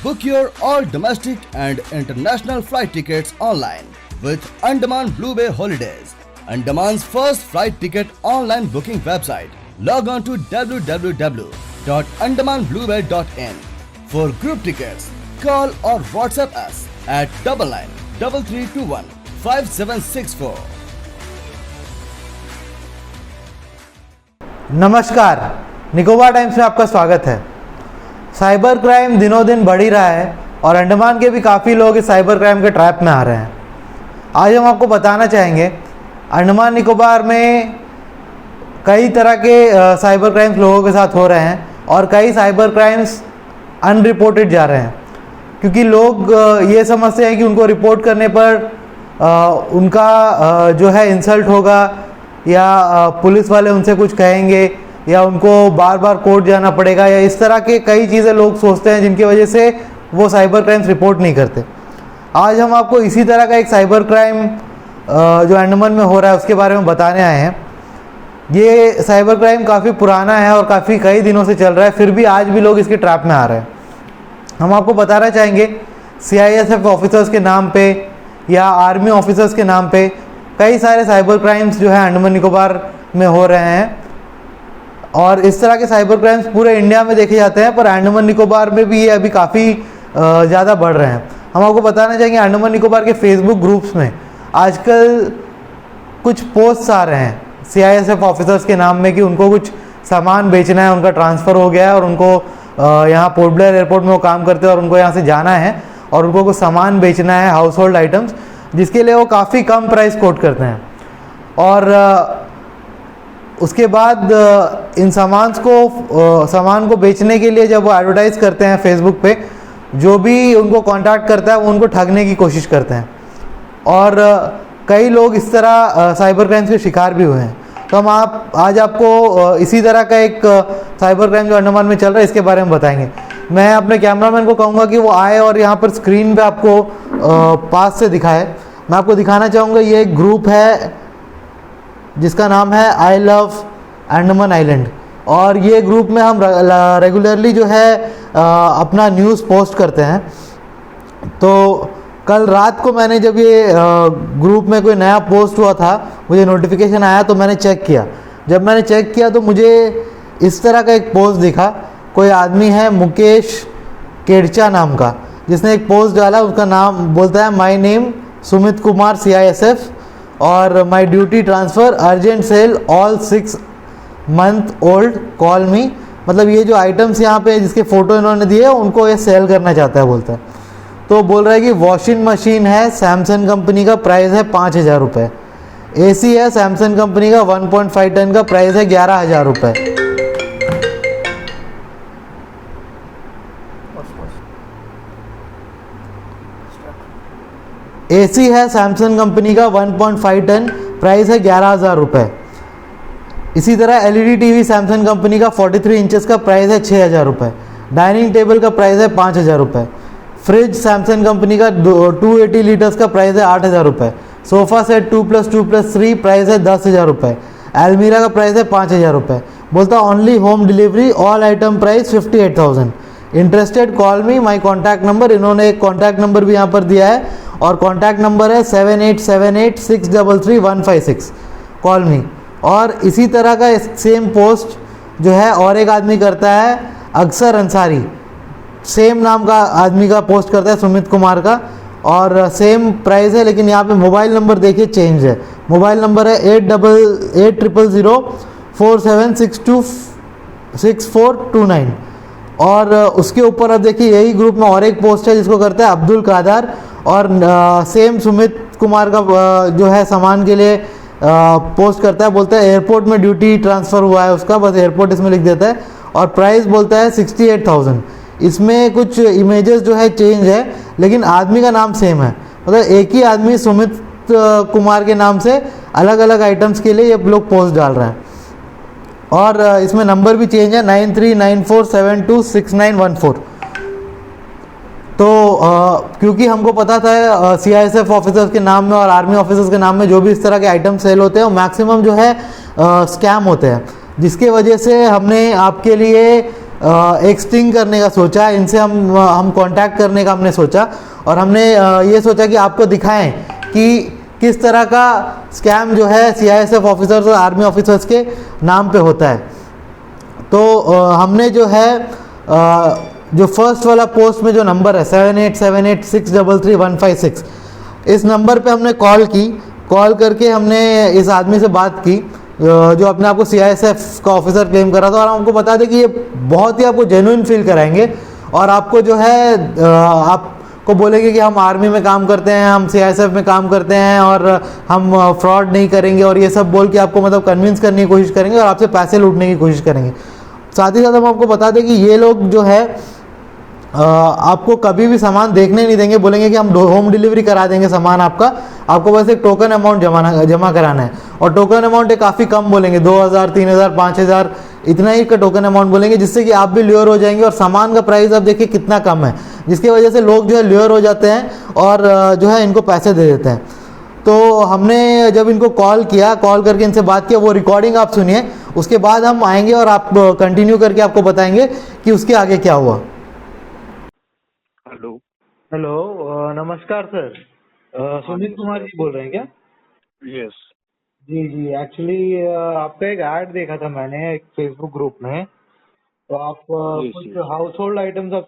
Book your all domestic and international flight tickets online with Andaman Blue Bay Holidays, Andaman's first flight ticket online booking website. Log on to www.andamanbluebay.in. For group tickets, call or WhatsApp us at 993321 5764. नमस्कार, Nicobar times में आपका स्वागत है। Cyber crime दिनों दिन बढ़ ही रहा है और अंडमान के भी काफ़ी लोग इस साइबर क्राइम के ट्रैप में आ रहे हैं। आज हम आपको बताना चाहेंगे अंडमान निकोबार में कई तरह के साइबर क्राइम्स लोगों के साथ हो रहे हैं और कई साइबर क्राइम्स अनरिपोर्टेड जा रहे हैं, क्योंकि लोग ये समझते हैं कि उनको रिपोर्ट करने पर उनका जो है इंसल्ट होगा या पुलिस वाले उनसे कुछ कहेंगे या उनको बार बार कोर्ट जाना पड़ेगा या इस तरह के कई चीज़ें लोग सोचते हैं, जिनकी वजह से वो साइबर क्राइम्स रिपोर्ट नहीं करते। आज हम आपको इसी तरह का एक साइबर क्राइम जो अंडमान में हो रहा है उसके बारे में बताने आए हैं। ये साइबर क्राइम काफ़ी पुराना है और काफ़ी कई दिनों से चल रहा है, फिर भी आज भी लोग इसके ट्रैप में आ रहे हैं। हम आपको बताना चाहेंगे CISF ऑफिसर्स के नाम पे या आर्मी ऑफिसर्स के नाम पे कई सारे साइबर क्राइम्स जो है अंडमान निकोबार में हो रहे हैं और इस तरह के साइबर क्राइम्स पूरे इंडिया में देखे जाते हैं, पर अंडमान निकोबार में भी ये अभी काफ़ी ज़्यादा बढ़ रहे हैं। हम आपको बताना चाहेंगे अंडमान निकोबार के फेसबुक ग्रुप्स में आजकल कुछ पोस्ट्स आ रहे हैं CISF ऑफिसर्स के नाम में कि उनको कुछ सामान बेचना है, उनका ट्रांसफ़र हो गया है और उनको यहाँ पोर्ट ब्लेयर एयरपोर्ट में वो काम करते हैं और उनको यहाँ से जाना है और उनको कुछ सामान बेचना है, हाउस होल्ड आइटम्स, जिसके लिए वो काफ़ी कम प्राइस कोट करते हैं। और उसके बाद इन सामान को बेचने के लिए जब वो एडवर्टाइज़ करते हैं फेसबुक पे, जो भी उनको कांटेक्ट करता है वो उनको ठगने की कोशिश करते हैं और कई लोग इस तरह साइबर क्राइम्स के शिकार भी हुए हैं। तो हम आज आपको इसी तरह का एक साइबर क्राइम जो अंडमान में चल रहा है इसके बारे में बताएंगे। मैं अपने कैमरामैन को कहूँगा कि वो आए और यहाँ पर स्क्रीन पे आपको पास से दिखाए। मैं आपको दिखाना चाहूँगा, ये एक ग्रुप है जिसका नाम है आई लव अंडमान आइलैंड और ये ग्रुप में हम रेगुलरली जो है अपना न्यूज़ पोस्ट करते हैं। तो कल रात को मैंने जब ये ग्रुप में कोई नया पोस्ट हुआ था, मुझे नोटिफिकेशन आया तो मैंने चेक किया। जब मैंने चेक किया तो मुझे इस तरह का एक पोस्ट दिखा। कोई आदमी है मुकेश केड़चा नाम का, जिसने एक पोस्ट डाला, उसका नाम बोलता है my name Sumit Kumar CISF और my duty transfer urgent sell all 6 month old call me. मतलब ये जो आइटम्स यहाँ पे जिसके फ़ोटो इन्होंने दिए उनको ये सेल करना चाहता है, बोलता है। तो बोल रहा है कि वॉशिंग मशीन है सैमसंग कंपनी का, प्राइस है 5,000 रुपये। AC है सैमसंग कंपनी का 1.5 टन का, प्राइस है 11,000 रुपये। AC है सैमसंग कंपनी का 1.5 टन, प्राइस है 11,000 रुपये। इसी तरह LED TV सैमसंग कंपनी का 43 इंचेस का, प्राइस है 6,000 रुपये। डाइनिंग टेबल का प्राइस है 5,000 रुपये। फ्रिज सैमसंग कंपनी का 280 लीटर्स का, प्राइस है 8,000 रुपये। सोफ़ा सेट 2+2+3, प्राइस है 10,000 रुपये। अलमीरा का प्राइस है 5,000 रुपये। बोलता only home delivery, all item price 58,000। Interested call मी, माई कॉन्टैक्ट नंबर, इन्होंने एक कॉन्टैक्ट नंबर भी यहाँ पर दिया है और कॉन्टैक्ट नंबर है 7878633156, कॉल मी। और इसी तरह का सेम पोस्ट जो है और एक आदमी करता है, अक्सर अंसारी, सेम नाम का आदमी का पोस्ट करता है, सुमित कुमार का, और सेम प्राइस है, लेकिन यहाँ पे मोबाइल नंबर देखिए चेंज है। मोबाइल नंबर है 880047626429। और उसके ऊपर अब देखिए यही ग्रुप में और एक पोस्ट है जिसको करता है अब्दुल कादर और सेम सुमित कुमार का जो है सामान के लिए पोस्ट करता है। बोलता है एयरपोर्ट में ड्यूटी ट्रांसफ़र हुआ है उसका, बस एयरपोर्ट इसमें लिख देता है और प्राइस बोलता है 68,000। इसमें कुछ इमेजेस जो है चेंज है, लेकिन आदमी का नाम सेम है। मतलब एक ही आदमी सुमित कुमार के नाम से अलग अलग आइटम्स के लिए ये लोग पोस्ट डाल रहे हैं और इसमें नंबर भी चेंज है 9394726914। तो क्योंकि हमको पता था CISF ऑफिसर्स के नाम में और आर्मी ऑफिसर्स के नाम में जो भी इस तरह के आइटम सेल होते हैं वो मैक्सिमम जो है स्कैम होते हैं, जिसके वजह से हमने आपके लिए एक स्टिंग करने का सोचा, इनसे हम कांटेक्ट करने का हमने सोचा, और हमने ये सोचा कि आपको दिखाएं कि किस तरह का स्कैम जो है सीआईएसएफ ऑफिसर्स और आर्मी ऑफिसर्स के नाम पे होता है। तो हमने जो है जो फर्स्ट वाला पोस्ट में जो नंबर है 7878633156, इस नंबर पे हमने कॉल करके हमने इस आदमी से बात की जो अपने आप को सीआईएसएफ का ऑफिसर क्लेम कर रहा था, और हमको बता दें कि ये बहुत ही आपको जेन्युइन फील कराएंगे, और आपको जो है आपको बोलेंगे कि हम आर्मी में काम करते हैं, हम सीआईएसएफ में काम करते हैं, और हम फ्रॉड नहीं करेंगे, और ये सब बोल के आपको मतलब कन्विंस करने की कोशिश करेंगे और आपसे पैसे लूटने की कोशिश करेंगे। साथ ही साथ हम आपको बता दें कि ये लोग जो है आपको कभी भी सामान देखने नहीं देंगे, बोलेंगे कि हम होम डिलीवरी करा देंगे सामान आपको बस एक टोकन अमाउंट जमा कराना है, और टोकन अमाउंट काफ़ी कम बोलेंगे, 2000 3000 5000 इतना ही का टोकन अमाउंट बोलेंगे, जिससे कि आप भी ल्योर हो जाएंगे, और सामान का प्राइस आप देखिए कितना कम है, जिसकी वजह से लोग जो है ल्योर हो जाते हैं और जो है इनको पैसे दे देते हैं। तो हमने जब इनको कॉल करके इनसे बात किया, वो रिकॉर्डिंग आप सुनिए, उसके बाद हम आएंगे और आप कंटिन्यू करके आपको बताएंगे कि उसके आगे क्या हुआ। हेलो। हेलो, नमस्कार सर, सुमित कुमार जी बोल रहे हैं क्या? यस। जी जी, एक्चुअली आपका एक ऐड देखा था मैंने एक फेसबुक ग्रुप में, तो आप यस कुछ यस। हाउस होल्ड आइटम्स आप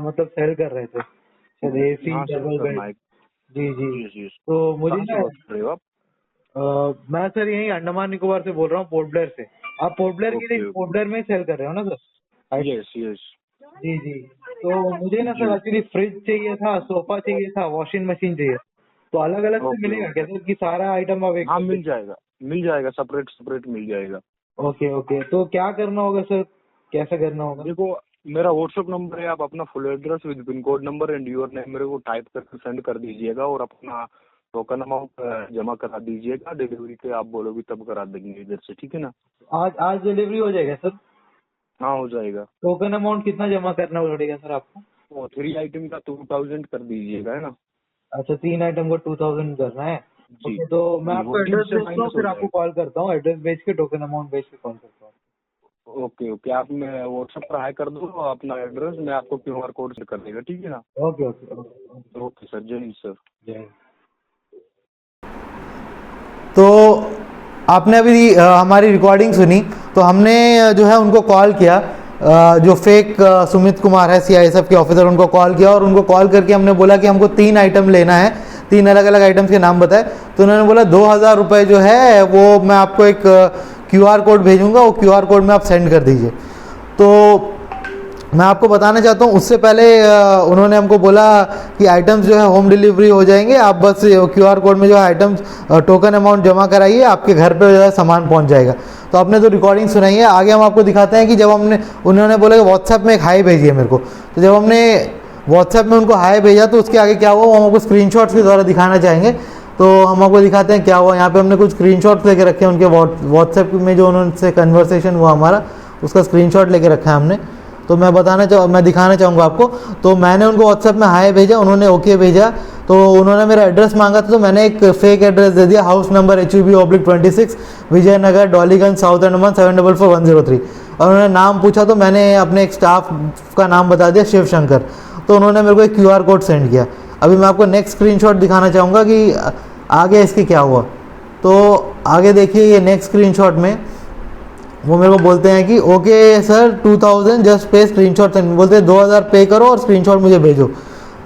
मतलब सेल कर रहे थे, शायद एसी, हाँ सर, डबल बेड। करना है। जी जी। Yes yes. तो मुझे कहाँ से ना बात कर रहे हो आप? मैं सर यहीं अंडमान निकोबार से बोल रहा हूँ, पोर्ट ब्लेयर से। आप पोर्ट ब्लेयर के लिए ओके पोर्ट ब्लेयर में ही सेल कर रहे हो ना सर? Yes yes. जी जी। तो मुझे ना सर जी। एक्चुअली फ्रिज चाहिए था, सोफा चाहिए था, वॉशिंग मशीन चाहिए, तो अलग अलग से ओके मिलेगा ओके। क्या सर, कि सारा आइटम आप एक हाँ साथ मिल जाएगा, सेपरेट सेपरेट मिल जाएगा। ओके ओके, तो क्या करना होगा सर, कैसे करना होगा? देखो, मेरा व्हाट्सएप नंबर है, आप अपना full address with pin code number and your name मेरे को टाइप करके सेंड कर दीजिएगा, और अपना टोकन अमाउंट जमा करा दीजिएगा। डिलीवरी पे आप बोलोगे तब करा देंगे इधर से, ठीक है ना? आज आज डिलीवरी हो जाएगा सर? हाँ हो जाएगा। टोकन अमाउंट कितना जमा करना पड़ेगा सर आपको? वो 3 आइटम का 2000 कर दीजिएगा, है ना? अच्छा, 3 आइटम को 2000 करना है। जी ओके, तो मैं जी, वो आपको दिन एड्रेस से भेजता हूँ, माइनस हो फिर आपको जाएगा। कॉल करता हूँ, एड्रेस भेज के टोकन अमाउंट भेज के कॉल करता हूँ। ओके ओके, आप मैं व्हाट्सएप पर हाई कर दो अपना एड्रेस, मैं आपको क्यूआर कोड से कर देगा, ठीक है ना? Okay okay okay. Okay sir, जय हिंद सर। जय हिंद। तो आपने अभी हमारी रिकॉर्डिंग सुनी, तो हमने जो है उनको कॉल किया, जो फेक सुमित कुमार है सीआईएसएफ के ऑफिसर, उनको कॉल किया, और उनको कॉल करके हमने बोला कि हमको 3 आइटम लेना है, 3 अलग अलग आइटम्स के नाम बताए। तो उन्होंने बोला 2000 रुपये जो है वो मैं आपको एक क्यूआर कोड भेजूंगा, वो क्यूआर कोड में आप सेंड कर दीजिए। तो मैं आपको बताना चाहता हूँ, उससे पहले उन्होंने हमको बोला कि आइटम्स जो है होम डिलीवरी हो जाएंगे, आप बस क्यूआर कोड में जो है आइटम्स टोकन अमाउंट जमा कराइए, आपके घर पे जो है सामान पहुँच जाएगा। तो आपने तो रिकॉर्डिंग सुनाई है, आगे हम आपको दिखाते हैं कि जब उन्होंने बोला कि व्हाट्सएप में एक हाई भेजिए मेरे को, तो जब हमने व्हाट्सएप में उनको हाई भेजा तो उसके आगे क्या हुआ वो हम आपको स्क्रीनशॉट्स के द्वारा दिखाना चाहेंगे। तो हम आपको दिखाते हैं क्या हुआ। यहाँ पे हमने कुछ स्क्रीनशॉट्स लेके रखे हैं, उनके व्हाट्सएप में जो उनसे कन्वर्सेशन हुआ हमारा, उसका स्क्रीनशॉट लेके रखा है हमने। तो मैं दिखाना चाहूँगा आपको। तो मैंने उनको व्हाट्सएप में हाई भेजा, उन्होंने ओके भेजा, तो उन्होंने मेरा एड्रेस मांगा था, तो मैंने एक फेक एड्रेस दे दिया, house number HUB/26 Vijayanagar Dollygunj south Andaman 744103, और उन्होंने नाम पूछा तो मैंने अपने एक स्टाफ का नाम बता दिया, शिव शंकर। तो उन्होंने मेरे को एक क्यूआर कोड सेंड किया। अभी मैं आपको नेक्स्ट स्क्रीनशॉट दिखाना चाहूँगा कि आगे इसके क्या हुआ। तो आगे देखिए, ये नेक्स्ट स्क्रीनशॉट में वो मेरे को बोलते हैं कि ओके सर 2000 जस्ट पे स्क्रीनशॉट सेंड, बोलते हैं 2000 पे करो और स्क्रीनशॉट मुझे भेजो।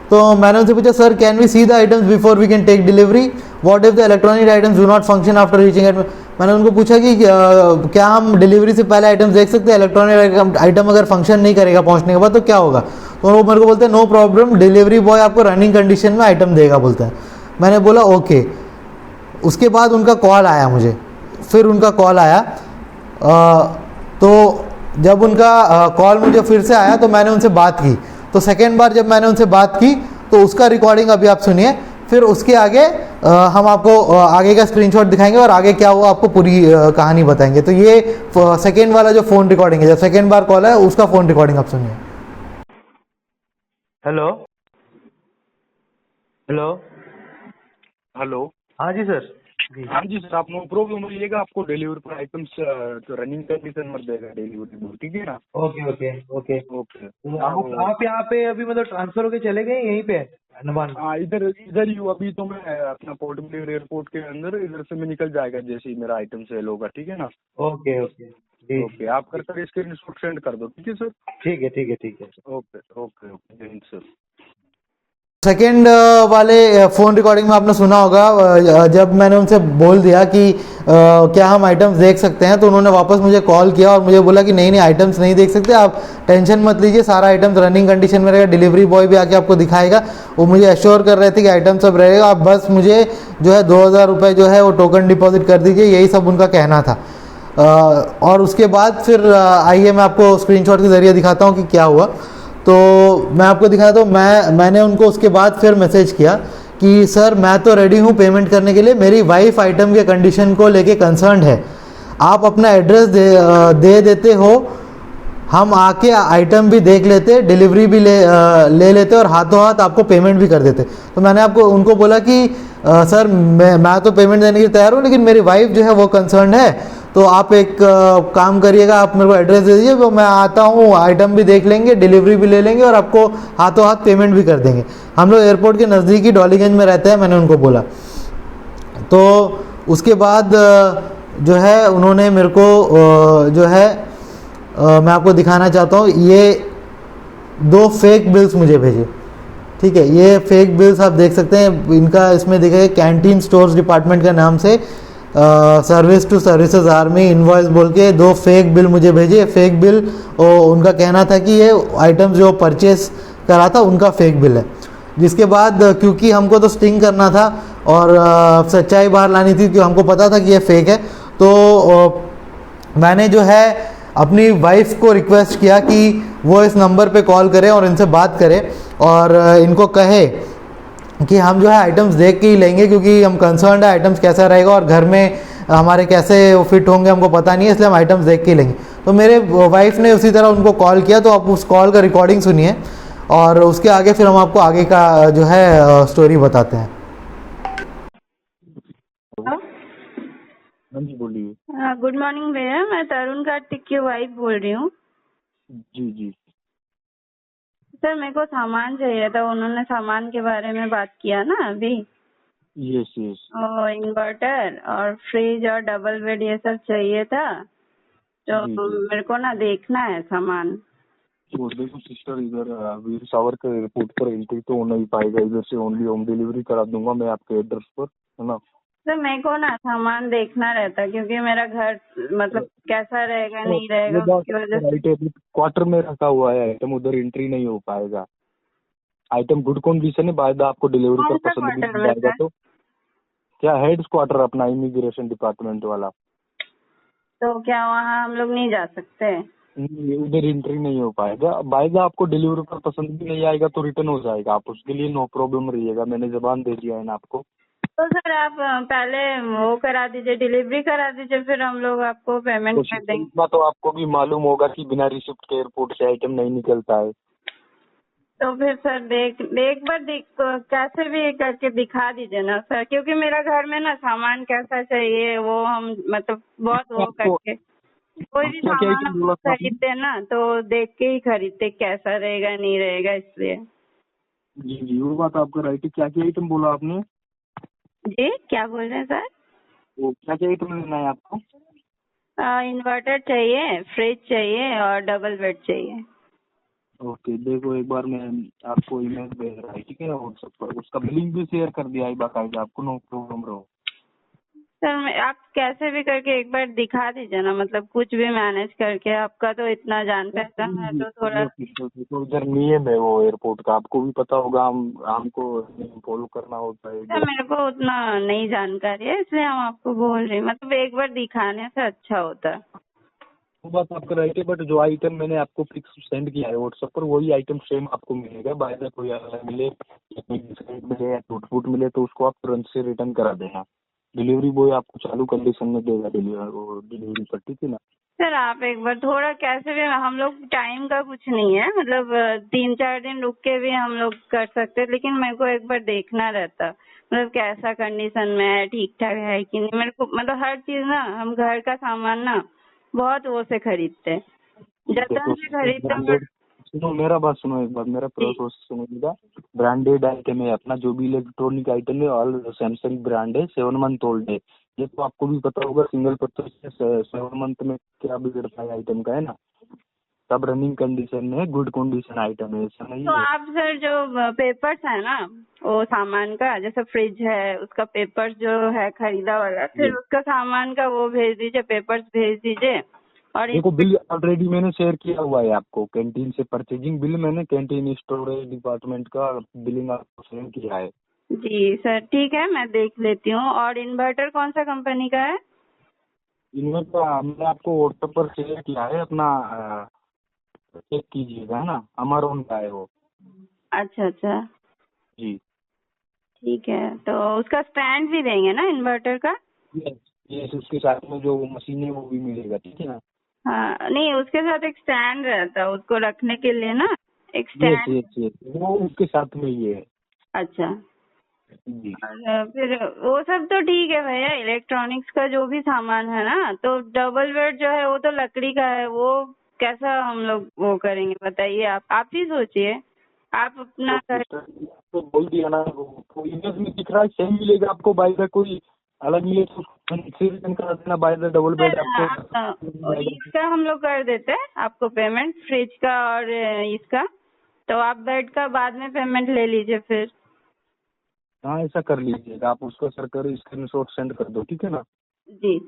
तो मैंने उनसे पूछा sir can we see the items before we can take delivery, what if the electronic items do not function after reaching at. मैंने उनको पूछा कि क्या हम डिलीवरी से पहले आइटम्स देख सकते हैं, इलेक्ट्रॉनिक आइटम अगर फंक्शन नहीं करेगा पहुंचने के बाद तो क्या होगा। तो वो मेरे को बोलते हैं नो प्रॉब्लम, डिलीवरी बॉय आपको रनिंग कंडीशन में आइटम देगा, बोलते हैं। मैंने बोला ओके। उसके बाद उनका कॉल आया मुझे, फिर उनका कॉल आया, तो जब उनका कॉल मुझे फिर से आया तो मैंने उनसे बात की। तो सेकेंड बार जब मैंने उनसे बात की तो उसका रिकॉर्डिंग अभी आप सुनिए, फिर उसके आगे हम आपको आगे का स्क्रीनशॉट दिखाएंगे और आगे क्या हुआ आपको पूरी कहानी बताएंगे। तो ये सेकेंड वाला जो फ़ोन रिकॉर्डिंग है, जब सेकेंड बार कॉल है उसका फ़ोन रिकॉर्डिंग आप सुनिए। Hello hello. हेलो। हाँ जी सर। जी हाँ जी सर, आप नो प्रॉब्लम रहिएगा, आपको डिलीवरी पर आइटम्स तो रनिंग कंडीशन में देगा डिलीवरी बॉय, ठीक है ना। Okay okay okay. ओके। तो हाँ वो आप यहाँ पे अभी मतलब ट्रांसफर होके चले गए यहीं पे अंडमान? हाँ, इधर इधर ही हूँ अभी तो मैं अपना पोर्ट ब्लेयर एयरपोर्ट के अंदर, इधर से मैं निकल जाएगा जैसे ही मेरा आइटम सेल होगा, ठीक है ना। ओके ओके जी ओके, आप कर कर स्क्रीन शॉट सेंड कर दो, ठीक है सर। ठीक है ठीक है ठीक है। ओके ओके ओके, जय हिंद सर। सेकेंड वाले फ़ोन रिकॉर्डिंग में आपने सुना होगा, जब मैंने उनसे बोल दिया कि क्या हम आइटम्स देख सकते हैं, तो उन्होंने वापस मुझे कॉल किया और मुझे बोला कि नहीं नहीं आइटम्स नहीं देख सकते, आप टेंशन मत लीजिए, सारा आइटम्स रनिंग कंडीशन में रहेगा, डिलीवरी बॉय भी आके आपको दिखाएगा। वो मुझे एश्योर कर रहे थे कि आइटम सब रहेगा, आप बस मुझे जो है 2,000 रुपये जो है वो टोकन डिपॉजिट कर दीजिए, यही सब उनका कहना था। और उसके बाद फिर आइए मैं आपको स्क्रीनशॉट के ज़रिए दिखाता हूँ कि क्या हुआ। तो मैं आपको दिखाता हूँ, मैंने उनको उसके बाद फिर मैसेज किया कि सर मैं तो रेडी हूँ पेमेंट करने के लिए, मेरी वाइफ आइटम के कंडीशन को लेके कंसर्न है, आप अपना एड्रेस दे देते हो, हम आके आइटम भी देख लेते, डिलीवरी भी ले लेते और हाथों हाथ आपको पेमेंट भी कर देते। तो मैंने आपको उनको बोला कि सर मैं तो पेमेंट देने के लिए तैयार हूँ, लेकिन मेरी वाइफ जो है वो कंसर्न है, तो आप एक काम करिएगा, आप मेरे को एड्रेस दे दीजिए, तो मैं आता हूँ, आइटम भी देख लेंगे, डिलीवरी भी ले लेंगे और आपको हाथों हाथ पेमेंट भी कर देंगे। हम लोग एयरपोर्ट के नज़दीकी डॉलीगंज में रहते हैं, मैंने उनको बोला। तो उसके बाद जो है उन्होंने मेरे को जो है मैं आपको दिखाना चाहता हूँ, ये 2 फेक बिल्स मुझे भेजे, ठीक है। ये फेक बिल्स आप देख सकते हैं, इनका इसमें दिखेगा कैंटीन स्टोर्स डिपार्टमेंट के नाम से service to services army invoice बोल के 2 फेक बिल मुझे भेजे। फेक बिल उनका कहना था कि ये आइटम्स जो परचेस करा था उनका फेक बिल है। जिसके बाद क्योंकि हमको तो स्टिंग करना था और सच्चाई बाहर लानी थी, क्योंकि हमको पता था कि ये फेक है, तो मैंने जो है अपनी वाइफ को रिक्वेस्ट किया कि वो इस नंबर पे कॉल करें और इनसे बात करें और इनको कहे कि हम जो है आइटम्स देख के ही लेंगे, क्योंकि हम कंसर्न है आइटम्स कैसा रहेगा और घर में हमारे कैसे फिट होंगे हमको पता नहीं है, इसलिए हम आइटम्स देख के ही लेंगे। तो मेरे वाइफ ने उसी तरह उनको कॉल किया, तो आप उस कॉल का रिकॉर्डिंग सुनिए और उसके आगे फिर हम आपको आगे का जो है स्टोरी बताते हैं। हाँ जी बोलिए। गुड मॉर्निंग भैया, मैं तरुण कार्तिक की वाइफ बोल रही हूँ। जी जी। सर मेरे को सामान चाहिए था, उन्होंने सामान के बारे में बात किया ना अभी। Yes yes. इन्वर्टर और फ्रिज और डबल बेड ये सब चाहिए था, तो जी जी। मेरे को ना देखना है सामान। तो देखो सिस्टर, इधर वीर सावर के एयरपोर्ट पर एंट्री तो हो नहीं पाएगा, इधर से ओनली होम डिलीवरी करा दूंगा मैं आपके एड्रेस पर, है ना। सर मेरे को ना सामान देखना रहता, क्योंकि मेरा घर मतलब कैसा रहेगा नहीं ये रहेगा बात उसकी वजह से। राइट है, क्वार्टर में रखा हुआ है आइटम, उधर एंट्री नहीं हो पाएगा। आइटम गुड कंडीशन है, बाय द आपको डिलीवरी कौन पर सा पसंद क्वार्टर नहीं में आएगा सर? तो क्या हेड क्वार्टर अपना इमिग्रेशन डिपार्टमेंट वाला, तो क्या वहाँ हम लोग नहीं जा सकते? उधर एंट्री नहीं हो पाएगा। बाय द आपको डिलीवरी पर पसंद भी नहीं आएगा तो रिटर्न हो जाएगा, आप उसके लिए नो प्रॉब्लम रहिएगा, मैंने जबान दे दिया है ना आपको। तो सर आप पहले वो करा दीजिए, डिलीवरी करा दीजिए, फिर हम लोग आपको पेमेंट तो कर देंगे। इतना तो आपको भी मालूम होगा कि बिना रिसिप्ट के एयरपोर्ट से आइटम नहीं निकलता है। तो फिर सर एक बार कैसे भी करके दिखा दीजिए ना सर, क्योंकि मेरा घर में ना सामान कैसा चाहिए वो हम मतलब बहुत वो आपको करके कोई भी क्या क्या सामान आइटम हम बोला लोग था आपने? खरीदते हैं ना, तो देख के ही खरीदते कैसा रहेगा नहीं रहेगा, इसलिए। जी जी, वो बात आपका राइट है। क्या क्या आइटम बोला आपने? जी क्या बोल रहे हैं सर? वो क्या क्या आइटम लेना है आपको? इन्वर्टर चाहिए, फ्रिज चाहिए और डबल बेड चाहिए। ओके, देखो एक बार मैं आपको ईमेल भेज रहा है, ठीक है ना, व्हाट्सएप पर, उसका बिलिंग भी शेयर कर दिया है बाकायदा आपको, नो प्रॉब्लम रहो। सर आप कैसे भी करके एक बार दिखा दीजिए ना, मतलब कुछ भी मैनेज करके, आपका तो इतना जान पहचान है तो थोड़ा। तो इधर नियम है वो एयरपोर्ट का, आपको भी पता होगा, हमको फॉलो करना होता है सर इधर। मेरे को उतना नहीं जानकारी है, इसलिए हम आपको बोल रहे हैं, मतलब एक बार दिखाने से अच्छा होता। वो बात आपका राइट है, बट जो आइटम मैंने आपको फिक्स सेंड किया है व्हाट्सएप पर, वही आइटम सेम आपको मिलेगा। बाय द कोई अलग मिले या कोई डिस्काउंट मिले या टूट फूट मिले तो उसको आप तुरंत से रिटर्न करा देना। डिलीवरी बॉय आपको चालू कंडीशन में देगा डिलीवरी पर, ठीक है ना। सर आप एक बार थोड़ा कैसे भी, हम लोग टाइम का कुछ नहीं है, मतलब 3-4 दिन रुक के भी हम लोग कर सकते, लेकिन मेरे को एक बार देखना रहता, मतलब कैसा कंडीशन में है, ठीक ठाक है कि नहीं। मेरे को मतलब हर चीज ना, हम घर का सामान ना बहुत वो से खरीदते हैं, जतन से खरीदते हैं। ब्रांडेड, सुनो मेरा बात सुनो, एक बार मेरा पूरा प्रोसेस सुनिएगा। ब्रांडेड आइटम है अपना, जो भी इलेक्ट्रॉनिक आइटम है ऑल सैमसंग ब्रांड है, 7 मंथ ओल्ड है। ये तो आपको भी पता होगा, सिंगल परचेज से 7 मंथ में क्या बिगड़ता है आइटम का, है ना। सब रनिंग कंडीशन में, गुड कंडीशन आइटम है, ऐसा नहीं तो है। आप सर जो पेपर्स है ना, वो सामान का, जैसे फ्रिज है उसका पेपर्स जो है खरीदा वाला, फिर उसका सामान का वो भेज दीजिए, पेपर्स भेज दीजिए। और देखो बिल ऑलरेडी मैंने शेयर किया हुआ है आपको, कैंटीन से परचेजिंग बिल मैंने कैंटीन स्टोरेज डिपार्टमेंट का बिलिंग आपको शेयर किया है। जी सर ठीक है, मैं देख लेती हूँ। और इन्वर्टर कौन सा कंपनी का है? इनमें तो हमने आपको व्हाट्सएप पर शेयर किया है अपना, चेक कीजिएगा, है ना, अमरन का है वो। अच्छा अच्छा, जी ठीक है। तो उसका स्टैंड भी देंगे ना इन्वर्टर का? यस, उसके साथ में जो मशीन है वो भी मिलेगा, ठीक है ना। हाँ नहीं, उसके साथ एक स्टैंड रहता है उसको रखने के लिए ना, एक यस स्टैंड। यस यस, वो उसके साथ में ही है। अच्छा, जी और फिर वो सब तो ठीक है भैया, इलेक्ट्रॉनिक्स का जो भी सामान है ना, तो डबल बेड जो है वो तो लकड़ी का है, वो कैसा हम लोग वो करेंगे बताइए, आप ही सोचिए, आप अपना कर। तो बोल दिया ना, वो इमेज में दिख रहा है सेम मिलेगा आपको, बाय द कोई अलग मिले तो रिटर्न करा देना, बाय द डबल बेड आपको। इसका हम लोग कर देते हैं आपको पेमेंट, फ्रिज का और इसका, तो आप बेड का बाद में पेमेंट ले लीजिए फिर। हाँ ऐसा कर लीजिएगा, आप उसको सर कर स्क्रीनशॉट सेंड कर दो, ठीक है ना। जी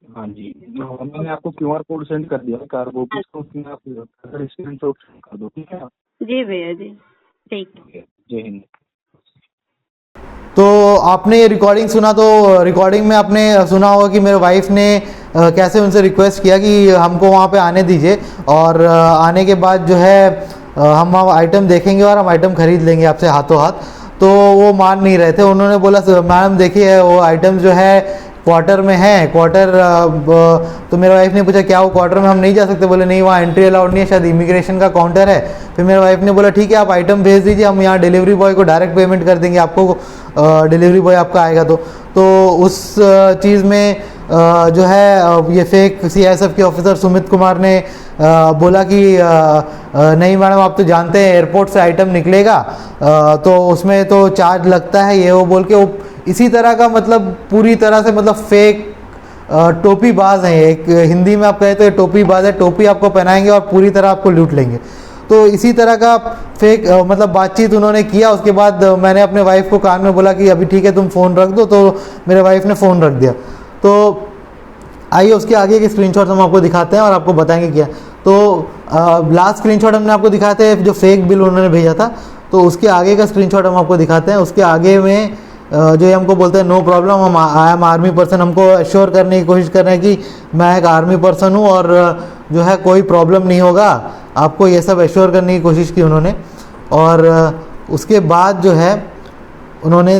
हाँ जी, मैंने आपको QR कोड सेंड कर दिया है कार्गो ऑफिस को, उसमें आप स्क्रीनशॉट सेंड कर दो, ठीक है ना। जी भैया जी, ठीक। जय हिंद। तो आपने ये रिकॉर्डिंग सुना, तो रिकॉर्डिंग में आपने सुना होगा कि मेरे वाइफ ने कैसे उनसे रिक्वेस्ट किया कि हमको वहाँ पे आने दीजिए, और आने के बाद जो है हम आइटम देखेंगे और हम आइटम खरीद लेंगे आपसे हाथों हाथ। तो वो मान नहीं रहे थे, उन्होंने बोला मैडम देखिए वो आइटम जो है क्वार्टर में है, क्वार्टर। तो मेरे वाइफ ने पूछा क्या वो क्वार्टर में हम नहीं जा सकते? बोले नहीं, वहाँ एंट्री अलाउड नहीं है, शायद इमिग्रेशन का काउंटर है। फिर मेरे वाइफ ने बोला ठीक है आप आइटम भेज दीजिए, हम यहाँ डिलीवरी बॉय को डायरेक्ट पेमेंट कर देंगे आपको, डिलीवरी बॉय आपका आएगा। तो उस चीज़ में जो है ये फेक CISF के ऑफिसर सुमित कुमार ने बोला कि नहीं मैडम, आप तो जानते हैं एयरपोर्ट से आइटम निकलेगा तो उसमें तो चार्ज लगता है, ये वो बोल के वो इसी तरह का, मतलब पूरी तरह से, मतलब फेक टोपी बाज हैं। एक हिंदी में आप कहें तो ये टोपी बाज है, टोपी आपको पहनाएंगे और पूरी तरह आपको लूट लेंगे। तो इसी तरह का फेक मतलब बातचीत उन्होंने किया। उसके बाद मैंने अपने वाइफ को कान में बोला कि अभी ठीक है तुम फ़ोन रख दो, तो मेरे वाइफ ने फ़ोन रख दिया। तो आइए उसके आगे के स्क्रीनशॉट हम आपको दिखाते हैं और आपको बताएंगे क्या। तो लास्ट स्क्रीनशॉट हमने आपको दिखाते हैं जो फेक बिल उन्होंने भेजा था, तो उसके आगे का स्क्रीनशॉट हम आपको दिखाते हैं। उसके आगे में जो ये हमको बोलते हैं नो प्रॉब्लम, हम आई एम आर्मी पर्सन, हमको एश्योर करने की कोशिश कर रहे हैं कि मैं एक आर्मी पर्सन हूँ और जो है कोई प्रॉब्लम नहीं होगा, आपको ये सब एश्योर करने की कोशिश की उन्होंने। और उसके बाद जो है उन्होंने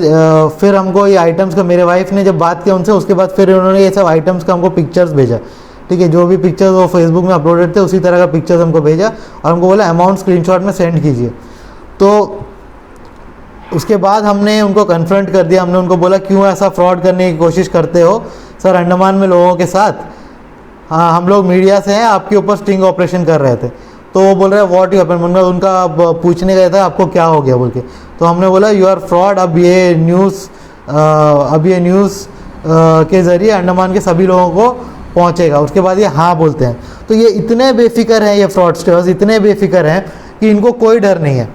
फिर हमको ये आइटम्स का, मेरे वाइफ ने जब बात किया उनसे, उसके बाद फिर उन्होंने ये सब आइटम्स का हमको पिक्चर्स भेजा, ठीक है, जो भी पिक्चर्स वो फेसबुक में अपलोडेड थे उसी तरह का पिक्चर्स हमको भेजा और हमको बोला अमाउंट स्क्रीनशॉट में सेंड कीजिए। तो उसके बाद हमने उनको कन्फ्रंट कर दिया, हमने उनको बोला क्यों ऐसा फ्रॉड करने की कोशिश करते हो सर अंडमान में लोगों के साथ। हाँ हम लोग मीडिया से हैं, आपके ऊपर स्टिंग ऑपरेशन कर रहे थे। तो वो बोल रहे हैं व्हाट यू हैपन, मतलब उनका पूछने गया था आपको क्या हो गया बोल के। तो हमने बोला यू आर फ्रॉड, अब ये न्यूज़ के ज़रिए अंडमान के सभी लोगों को पहुंचेगा। उसके बाद ये हाँ बोलते हैं। तो ये इतने बेफिक्र हैं, ये फ्रॉडस्टर्स इतने बेफिक्र हैं कि इनको कोई डर नहीं है।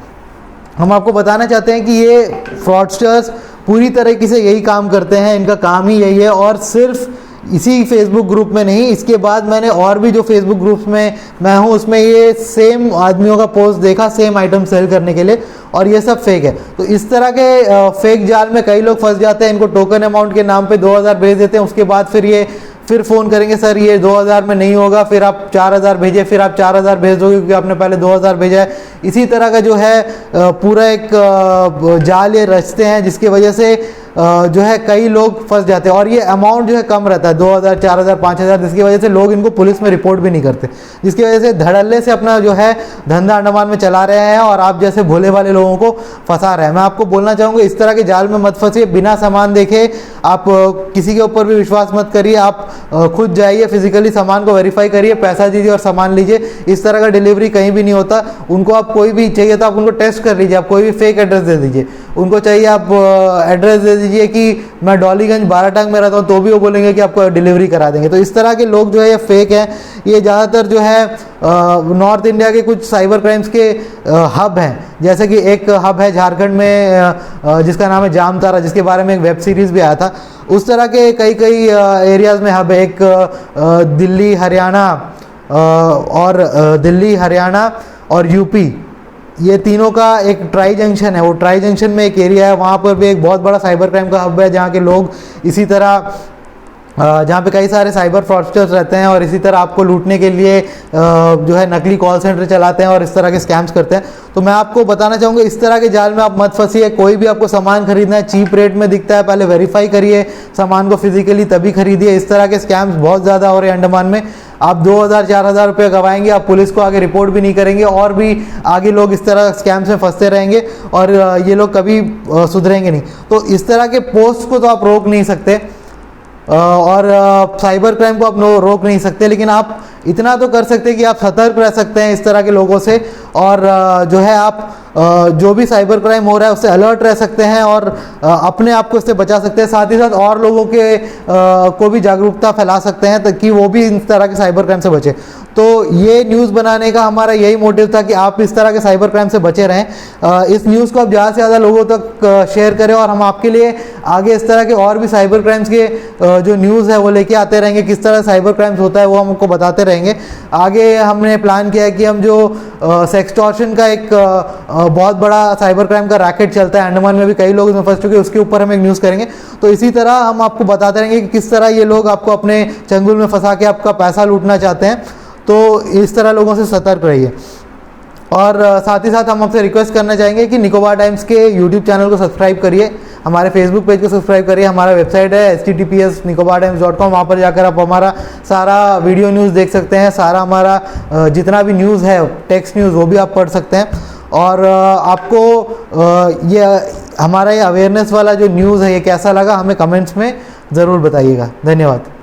हम आपको बताना चाहते हैं कि ये फ्रॉडस्टर्स पूरी तरीके से यही काम करते हैं, इनका काम ही यही है। और सिर्फ इसी फेसबुक ग्रुप में नहीं, इसके बाद मैंने और भी जो फेसबुक ग्रुप्स में मैं हूँ उसमें ये सेम आदमियों का पोस्ट देखा सेम आइटम सेल करने के लिए, और ये सब फेक है। तो इस तरह के फेक जाल में कई लोग फंस जाते हैं। इनको टोकन अमाउंट के नाम पे 2000 भेज देते हैं, उसके बाद फिर फ़ोन करेंगे सर ये 2000 में नहीं होगा, फिर आप 4000 भेजिए, फिर आप 4000 भेज दोगे क्योंकि आपने पहले 2000 भेजा है। इसी तरह का जो है पूरा एक जाल ये रचते हैं, जिसकी वजह से जो है कई लोग फंस जाते हैं और ये अमाउंट जो है कम रहता है 2000, 4000, 5000, जिसकी वजह से लोग इनको पुलिस में रिपोर्ट भी नहीं करते, जिसकी वजह से धड़ल्ले से अपना जो है धंधा अंडमान में चला रहे हैं और आप जैसे भोले वाले लोगों को फंसा रहे हैं। मैं आपको बोलना चाहूँगा इस तरह के जाल में मत फंसिए, बिना सामान देखे आप किसी के ऊपर भी विश्वास मत करिए, आप खुद जाइए फिजिकली सामान को वेरीफाई करिए, पैसा दीजिए और सामान लीजिए। इस तरह का डिलीवरी कहीं भी नहीं होता। उनको आप कोई भी चाहिए तो आप उनको टेस्ट कर लीजिए, आप कोई भी फेक एड्रेस दे दीजिए, उनको चाहिए आप एड्रेस दे दीजिए कि मैं डॉलीगंज बाराटांग में रहता हूँ, तो भी वो बोलेंगे कि आपको डिलीवरी करा देंगे। तो इस तरह के लोग जो है ये फेक हैं। ये ज़्यादातर जो है नॉर्थ इंडिया के कुछ साइबर क्राइम्स के हब हैं, जैसे कि एक हब है झारखंड में जिसका नाम है जामतारा, जिसके बारे में एक वेब सीरीज़ भी आया था। उस तरह के कई एरियाज़ में हब है। एक दिल्ली हरियाणा और यूपी, ये तीनों का एक ट्राई जंक्शन है। वो ट्राई जंक्शन में एक एरिया है, वहाँ पर भी एक बहुत बड़ा साइबर क्राइम का हब है, जहाँ के लोग इसी तरह जहाँ पे कई सारे साइबर फ्रॉडस्टर्स रहते हैं और इसी तरह आपको लूटने के लिए जो है नकली कॉल सेंटर चलाते हैं और इस तरह के स्कैम्स करते हैं। तो मैं आपको बताना चाहूँगा इस तरह के जाल में आप मत फंसिए। कोई भी आपको सामान खरीदना है, चीप रेट में दिखता है, पहले वेरीफाई करिए सामान को फिजिकली, तभी खरीदिए। इस तरह के स्कैम्स बहुत ज़्यादा हो रहे हैं अंडमान में। आप 2000, 4000 रुपये गवाएंगे, आप पुलिस को आगे रिपोर्ट भी नहीं करेंगे और भी आगे लोग इस तरह स्कैम्स में फंसते रहेंगे और ये लोग कभी सुधरेंगे नहीं। तो इस तरह के पोस्ट को तो आप रोक नहीं सकते और साइबर क्राइम को आप रोक नहीं सकते, लेकिन आप इतना तो कर सकते हैं कि आप सतर्क रह सकते हैं इस तरह के लोगों से और जो है आप जो भी साइबर क्राइम हो रहा है उससे अलर्ट रह सकते हैं और अपने आप को इससे बचा सकते हैं। साथ ही साथ और लोगों के को भी जागरूकता फैला सकते हैं ताकि वो भी इस तरह के साइबर क्राइम से बचे। तो ये न्यूज़ बनाने का हमारा यही मोटिव था कि आप इस तरह के साइबर क्राइम से बचे रहें। इस न्यूज़ को आप ज़्यादा से ज़्यादा लोगों तक शेयर करें और हम आपके लिए आगे इस तरह के और भी साइबर क्राइम्स के जो न्यूज़ है वो लेके आते रहेंगे। किस तरह साइबर क्राइम्स होता है वो हम आपको बताते रहेंगे। आगे हमने प्लान किया है कि हम जो सेक्सटॉर्शन का एक बहुत बड़ा साइबर क्राइम का रैकेट चलता है अंडमान में, भी कई लोग इसमें फंस चुके हैं, उसके ऊपर हम एक न्यूज़ करेंगे। तो इसी तरह हम आपको बताते रहेंगे कि किस तरह ये लोग आपको अपने चंगुल में फंसा के आपका पैसा लूटना चाहते हैं। तो इस तरह लोगों से सतर्क रहिए। और साथ ही साथ हम आपसे रिक्वेस्ट करना चाहेंगे कि निकोबार टाइम्स के यूट्यूब चैनल को सब्सक्राइब करिए, हमारे फेसबुक पेज को सब्सक्राइब करिए, हमारा वेबसाइट है https://nicobartimes.com। वहाँ पर जाकर आप हमारा सारा वीडियो न्यूज़ देख सकते हैं, सारा हमारा जितना भी न्यूज़ है टेक्स्ट न्यूज़ वो भी आप पढ़ सकते हैं। और आपको ये हमारा ये अवेयरनेस वाला जो न्यूज़ है ये कैसा लगा हमें कमेंट्स में ज़रूर बताइएगा। धन्यवाद।